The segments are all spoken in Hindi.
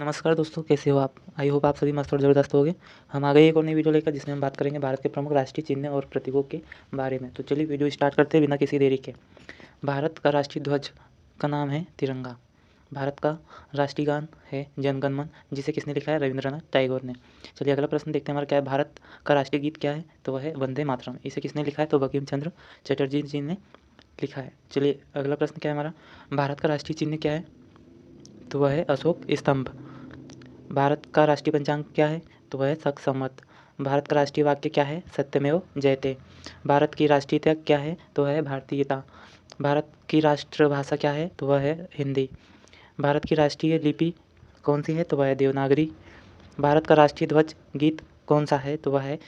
नमस्कार दोस्तों, कैसे हो आप? आई होप आप सभी मस्त और ज़बरदस्त होंगे। हम आ गए एक और नई वीडियो लेकर, जिसमें हम बात करेंगे भारत के प्रमुख राष्ट्रीय चिन्ह और प्रतीकों के बारे में। तो चलिए वीडियो स्टार्ट करते हैं बिना किसी देरी के। भारत का राष्ट्रीय ध्वज का नाम है तिरंगा। भारत का राष्ट्रीय गान है जन गण मन, जिसे किसने लिखा है? रविंद्रनाथ टैगोर ने। चलिए अगला प्रश्न देखते हैं हमारा क्या है। भारत का राष्ट्रीय गीत क्या है? तो वह है वंदे मातरम। इसे किसने लिखा है? तो बंकिम चंद्र चटर्जी जी ने लिखा है। चलिए अगला प्रश्न क्या है हमारा। भारत का राष्ट्रीय चिन्ह क्या है? तो वह है अशोक स्तंभ। भारत का राष्ट्रीय पंचांग क्या है? तो वह है शक संवत। भारत का राष्ट्रीय वाक्य क्या है? सत्यमेव जयते। भारत की राष्ट्रीय त्याग क्या है? तो वह है भारतीयता। भारत की राष्ट्रभाषा क्या है? तो वह है हिंदी। भारत की राष्ट्रीय लिपि कौन सी है? तो वह है देवनागरी। भारत का राष्ट्रीय ध्वज गीत कौन सा है? तो वह है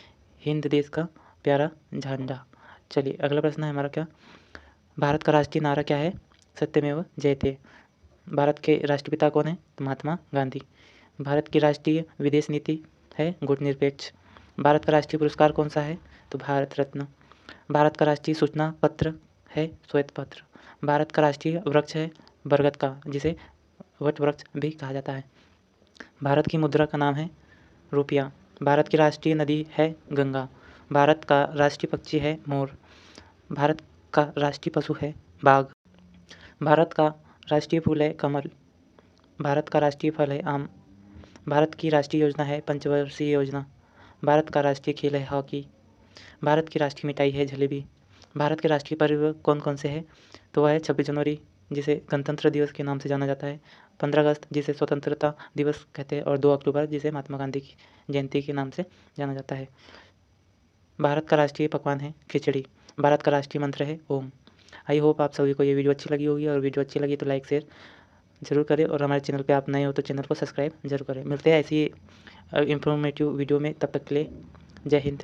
हिंद देश का प्यारा झंडा। चलिए अगला प्रश्न है हमारा क्या। भारत का राष्ट्रीय नारा क्या है? सत्यमेव जयते। भारत के राष्ट्रपिता कौन है? तो महात्मा गांधी। भारत की राष्ट्रीय विदेश नीति है गुटनिरपेक्ष। भारत का राष्ट्रीय पुरस्कार कौन सा है? तो भारत रत्न। भारत का राष्ट्रीय सूचना पत्र है श्वेत पत्र। भारत का राष्ट्रीय वृक्ष है बरगद का, जिसे वट वृक्ष भी कहा जाता है। भारत की मुद्रा का नाम है रुपया। भारत की राष्ट्रीय नदी है गंगा। भारत का राष्ट्रीय पक्षी है मोर। भारत का राष्ट्रीय पशु है बाघ। भारत का राष्ट्रीय फूल है कमल। भारत का राष्ट्रीय फल है आम। भारत की राष्ट्रीय योजना है पंचवर्षीय योजना। भारत का राष्ट्रीय खेल है हॉकी। भारत की राष्ट्रीय मिठाई है जलेबी। भारत के राष्ट्रीय पर्व कौन कौन से हैं? तो वह है 26 जनवरी, जिसे गणतंत्र दिवस के नाम से जाना जाता है। 15 अगस्त, जिसे स्वतंत्रता दिवस कहते हैं। और 2 अक्टूबर, जिसे महात्मा गांधी की जयंती के नाम से जाना जाता है। भारत का राष्ट्रीय पकवान है खिचड़ी। भारत का राष्ट्रीय मंत्र है ओम। आई होप आप सभी को ये वीडियो अच्छी लगी होगी, और वीडियो अच्छी लगी तो लाइक शेयर ज़रूर करें, और हमारे चैनल पे आप नए हो तो चैनल को सब्सक्राइब जरूर करें। मिलते हैं ऐसी इंफॉर्मेटिव वीडियो में, तब तक के लिए जय हिंद।